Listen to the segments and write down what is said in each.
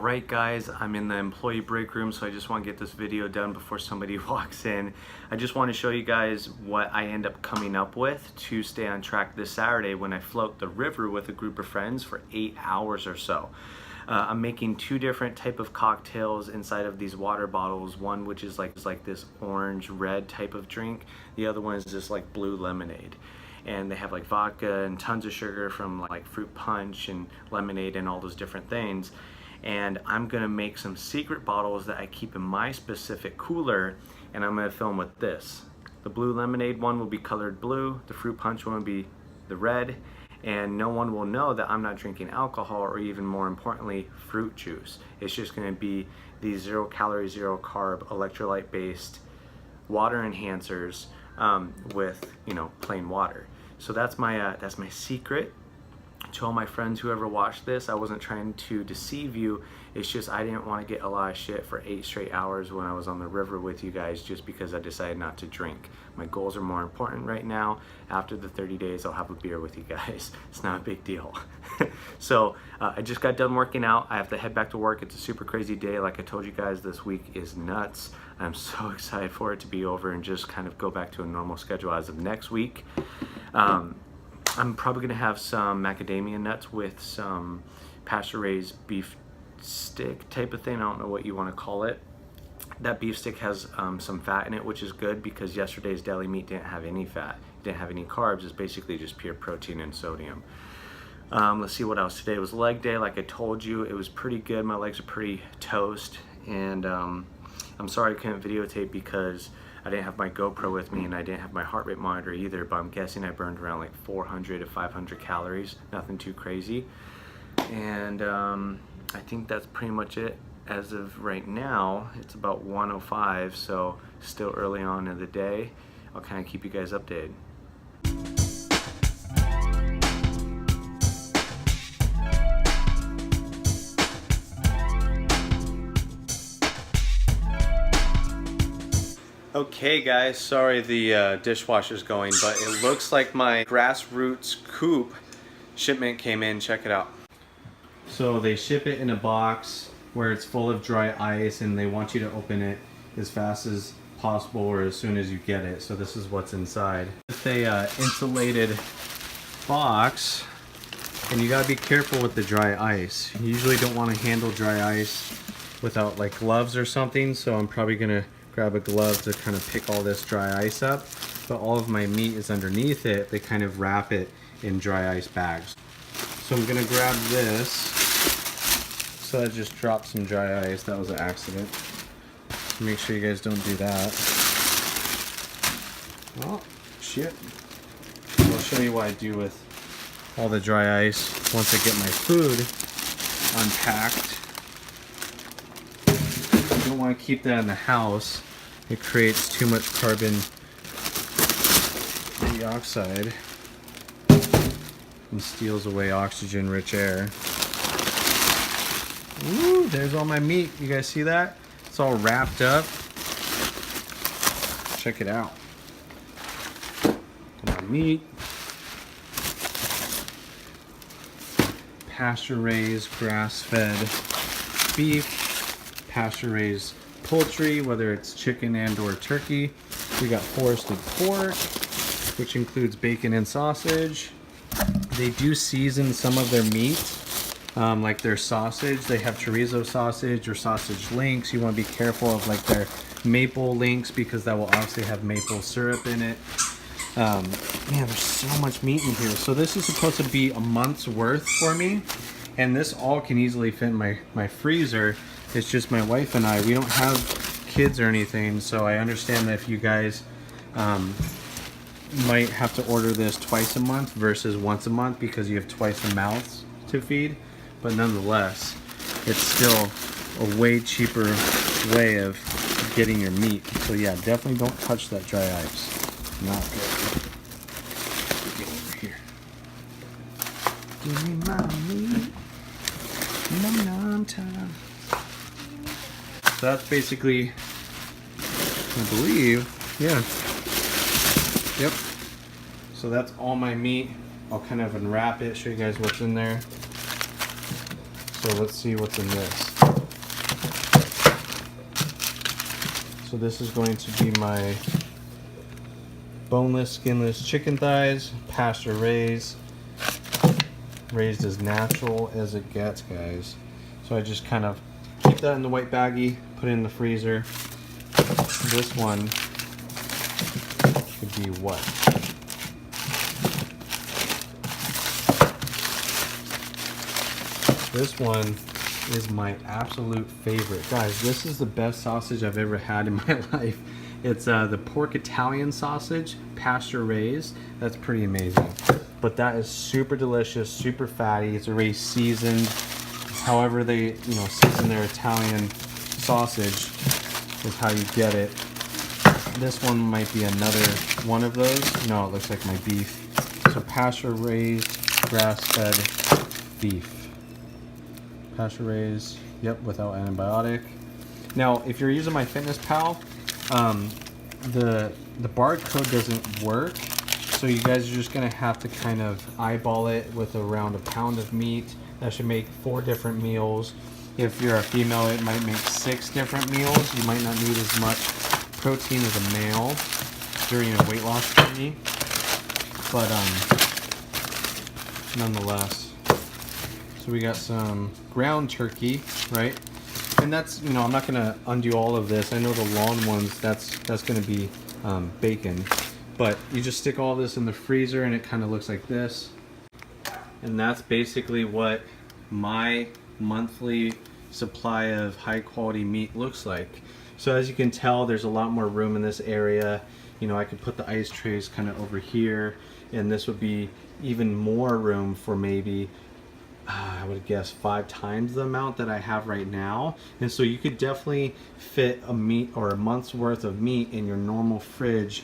Alright guys, I'm in the employee break room, so I just want to get this video done before somebody walks in. I just want to show you guys what I end up coming up with to stay on track this Saturday when I float the river with a group of friends for 8 hours or so. I'm making two different type of cocktails inside of these water bottles. One which is like this orange red type of drink. The other one is just like blue lemonade. And they have like vodka and tons of sugar from like fruit punch and lemonade and all those different things. And I'm gonna make some secret bottles that I keep in my specific cooler, and I'm gonna film with this. The blue lemonade one will be colored blue, the fruit punch one will be the red, and no one will know that I'm not drinking alcohol or even more importantly, fruit juice. It's just gonna be these 0 calorie, 0 carb, electrolyte based water enhancers with, you know, plain water. So that's my secret. To all my friends who ever watched this, I wasn't trying to deceive you. It's just I didn't want to get a lot of shit for 8 straight hours when I was on the river with you guys just because I decided not to drink. My goals are more important right now. After the 30 days, I'll have a beer with you guys. It's not a big deal. So I just got done working out. I have to head back to work. It's a super crazy day. Like I told you guys, this week is nuts. I'm so excited for it to be over and just kind of go back to a normal schedule as of next week. I'm probably gonna have some macadamia nuts with some pasture-raised beef stick type of thing. I don't know what you want to call it. That beef stick has some fat in it, which is good because yesterday's deli meat didn't have any fat. It didn't have any carbs. It's basically just pure protein and sodium. Let's see what else. Today was leg day. Like I told you, it was pretty good. My legs are pretty toast, and I'm sorry I couldn't videotape because I didn't have my GoPro with me and I didn't have my heart rate monitor either, but I'm guessing I burned around like 400 to 500 calories, nothing too crazy. And I think that's pretty much it as of right now. It's about 1:05, so still early on in the day. I'll kind of keep you guys updated. Okay guys, sorry the dishwasher's going, but it looks like my Grassroots Coop shipment came in. Check it out. So they ship it in a box where it's full of dry ice and they want you to open it as fast as possible or as soon as you get it. So this is what's inside. It's a insulated box, and you gotta be careful with the dry ice. You usually don't want to handle dry ice without like gloves or something, so I'm probably gonna grab a glove to kind of pick all this dry ice up, but all of my meat is underneath it. They kind of wrap it in dry ice bags. So I'm gonna grab this. So I just dropped some dry ice. That was an accident. So make sure you guys don't do that. Oh, shit. I'll show you what I do with all the dry ice once I get my food unpacked. You don't want to keep that in the house. It creates too much carbon dioxide and steals away oxygen-rich air. Ooh, there's all my meat. You guys see that? It's all wrapped up. Check it out. My meat. Pasture-raised, grass-fed beef. Pasture-raised poultry, whether it's chicken and or turkey. We got forested pork, which includes bacon and sausage. They do season some of their meat, like their sausage. They have chorizo sausage or sausage links. You want to be careful of like their maple links because that will obviously have maple syrup in it. Man, there's so much meat in here. So this is supposed to be a month's worth for me, and this all can easily fit in my freezer. It's just my wife and I. We don't have kids or anything, so I understand that if you guys might have to order this twice a month versus once a month because you have twice the mouths to feed, but nonetheless, it's still a way cheaper way of getting your meat. So yeah, definitely don't touch that dry ice. Not good. Get over here. Give me my meat. Num time. So that's basically, I believe, yeah. Yep. So that's all my meat. I'll kind of unwrap it, show you guys what's in there. So let's see what's in this. So this is going to be my boneless, skinless chicken thighs, pasture raised as natural as it gets, guys. So I just kind of keep that in the white baggie, put it in the freezer. This one could be what? This one is my absolute favorite. Guys, this is the best sausage I've ever had in my life. It's the pork Italian sausage, pasture raised. That's pretty amazing. But that is super delicious, super fatty. It's already seasoned. However they, season their Italian sausage is how you get it. This one might be another one of those. No, it looks like my beef. So pasture raised, grass-fed beef. Pasture raised, yep, without antibiotic. Now, if you're using MyFitnessPal, the barcode doesn't work, so you guys are just gonna have to kind of eyeball it with around a pound of meat. That should make 4 different meals. If you're a female, it might make 6 different meals. You might not need as much protein as a male during a weight loss journey, but nonetheless. So we got some ground turkey, right? And that's, I'm not gonna undo all of this. I know the long ones, that's gonna be bacon. But you just stick all this in the freezer and it kind of looks like this. And that's basically what my monthly supply of high quality meat looks like. So as you can tell, there's a lot more room in this area. I could put the ice trays kind of over here, and this would be even more room for maybe I would guess 5 times the amount that I have right now. And so you could definitely fit a meat or a month's worth of meat in your normal fridge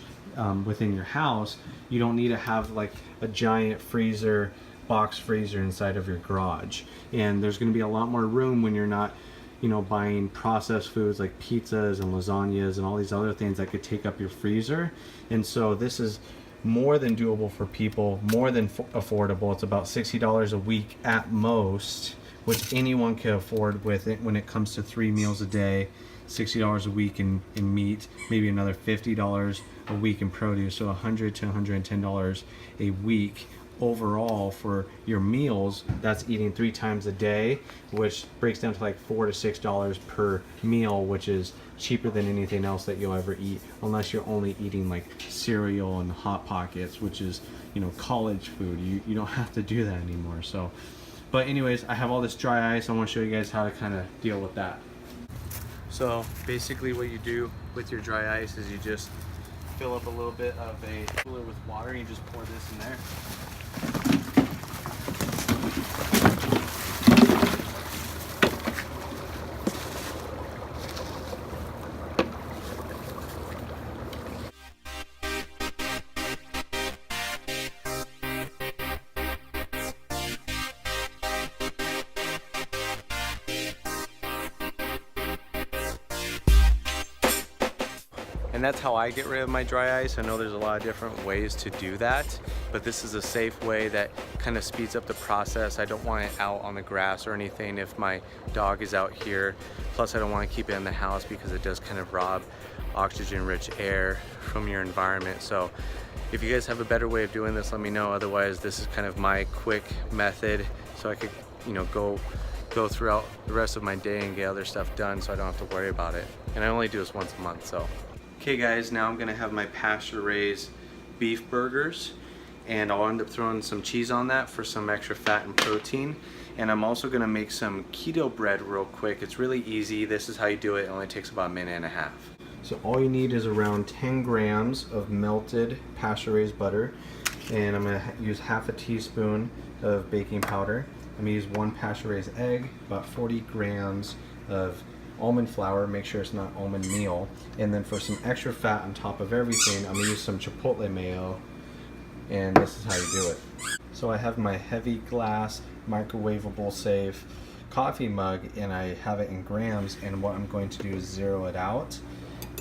within your house. You don't need to have like a giant freezer, box freezer inside of your garage. And there's going to be a lot more room when you're not buying processed foods like pizzas and lasagnas and all these other things that could take up your freezer. And so this is more than doable for people, more than affordable. It's about $60 a week at most, which anyone can afford with it when it comes to 3 meals a day. $60 a week in meat, maybe another $50 a week in produce, so $100 to $110 a week overall for your meals. That's eating 3 times a day, which breaks down to like $4 to $6 per meal, which is cheaper than anything else that you'll ever eat, unless you're only eating like cereal and Hot Pockets, which is college food. You don't have to do that anymore. So, but anyways, I have all this dry ice. I want to show you guys how to kind of deal with that. So basically what you do with your dry ice is you just fill up a little bit of a cooler with water and you just pour this in there. And that's how I get rid of my dry ice. I know there's a lot of different ways to do that, but this is a safe way that kind of speeds up the process. I don't want it out on the grass or anything if my dog is out here. Plus I don't want to keep it in the house because it does kind of rob oxygen-rich air from your environment. So if you guys have a better way of doing this, let me know. Otherwise, this is kind of my quick method so I could, go throughout the rest of my day and get other stuff done so I don't have to worry about it. And I only do this once a month, so. Okay guys, now I'm gonna have my pasture raised beef burgers, and I'll end up throwing some cheese on that for some extra fat and protein. And I'm also gonna make some keto bread real quick. It's really easy. This is how you do it. It only takes about 1.5 minutes. So all you need is around 10 grams of melted pasture raised butter, and I'm gonna use half a teaspoon of baking powder. I'm gonna use 1 pasture raised egg, about 40 grams of almond flour, make sure it's not almond meal, and then for some extra fat on top of everything, I'm gonna use some chipotle mayo, and this is how you do it. So I have my heavy glass, microwavable safe coffee mug, and I have it in grams, and what I'm going to do is zero it out,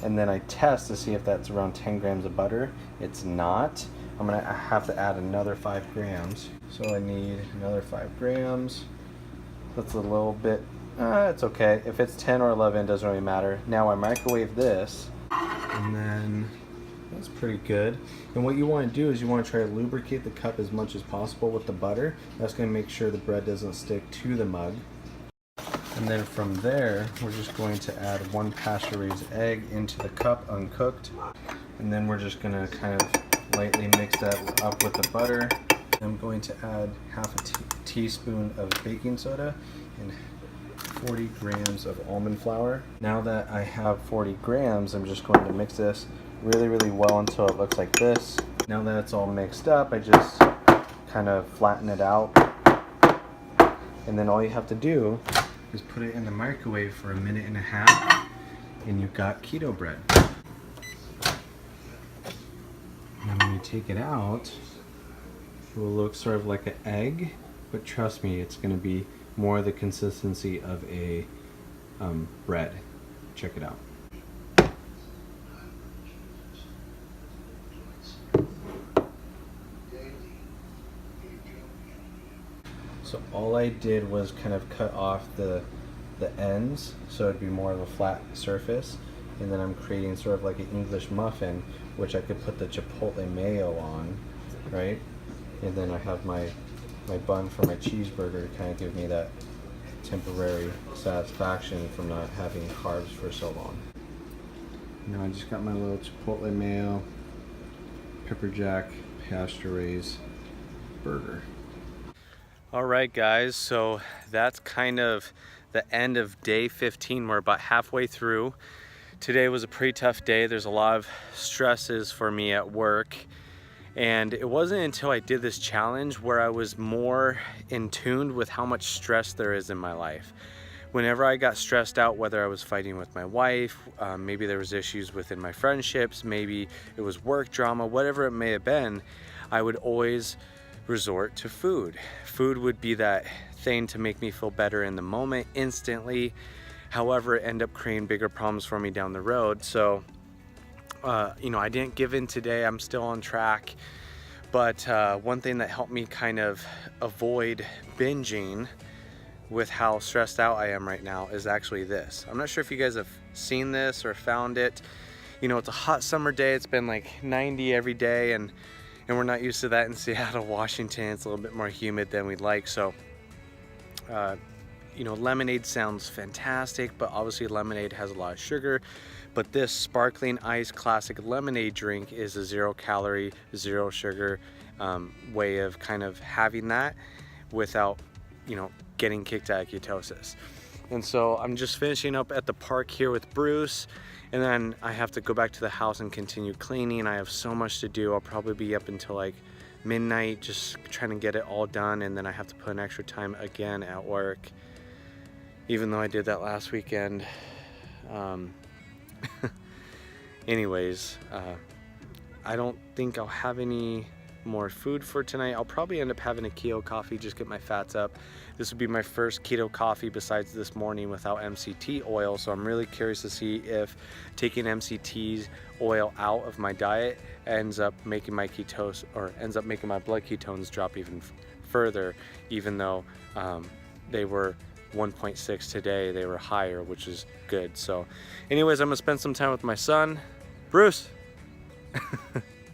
and then I test to see if that's around 10 grams of butter. It's not. I'm gonna have to add another 5 grams. So I need another 5 grams. That's a little bit, it's okay. If it's 10 or 11, it doesn't really matter. Now I microwave this And then that's pretty good. And what you want to do is you want to try to lubricate the cup as much as possible with the butter. That's going to make sure the bread doesn't stick to the mug. And then from there, we're just going to add 1 pasture-raised egg into the cup, uncooked. And then we're just going to kind of lightly mix that up with the butter. I'm going to add half a teaspoon of baking soda and 40 grams of almond flour. Now that I have 40 grams, I'm just going to mix this really well until it looks like this. Now that it's all mixed up, I just kind of flatten it out. And then all you have to do is put it in the microwave for 1.5 minutes and you've got keto bread. And when you take it out, it will look sort of like an egg, but trust me, it's going to be more the consistency of a bread. Check it out. So all I did was kind of cut off the ends so it'd be more of a flat surface, and then I'm creating sort of like an English muffin, which I could put the chipotle mayo on, right? And then I have my bun for my cheeseburger to kind of give me that temporary satisfaction from not having carbs for so long. Now I just got my little chipotle mayo, pepper jack, pasture raised burger. Alright guys, so that's kind of the end of day 15. We're about halfway through. Today was a pretty tough day. There's a lot of stresses for me at work. And it wasn't until I did this challenge where I was more in tune with how much stress there is in my life. Whenever I got stressed out, whether I was fighting with my wife, maybe there was issues within my friendships, maybe it was work drama, whatever it may have been, I would always resort to food. Food would be that thing to make me feel better in the moment, instantly. However, it ended up creating bigger problems for me down the road. So you know, I didn't give in today. I'm still on track. But one thing that helped me kind of avoid binging with how stressed out I am right now is actually this. I'm not sure if you guys have seen this or found it. You know, it's a hot summer day. It's been like 90 every day, and we're not used to that in Seattle, Washington. It's a little bit more humid than we'd like. So, you know, lemonade sounds fantastic, but obviously lemonade has a lot of sugar. But this sparkling ice classic lemonade drink is a 0 calorie, 0 sugar way of kind of having that without, you know, getting kicked out of ketosis. And so I'm just finishing up at the park here with Bruce, and then I have to go back to the house and continue cleaning. I have so much to do. I'll probably be up until like midnight just trying to get it all done, and then I have to put in extra time again at work, even though I did that last weekend. Anyways, I don't think I'll have any more food for tonight. I'll probably end up having a keto coffee, just get my fats up. This would be my first keto coffee besides this morning without MCT oil, so I'm really curious to see if taking MCT oil out of my diet ends up making my ketose, or ends up making my blood ketones drop even further, even though they were 1.6 today, they were higher, which is good. So anyways, I'm gonna spend some time with my son, Bruce.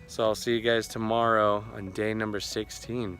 So I'll see you guys tomorrow on day number 16.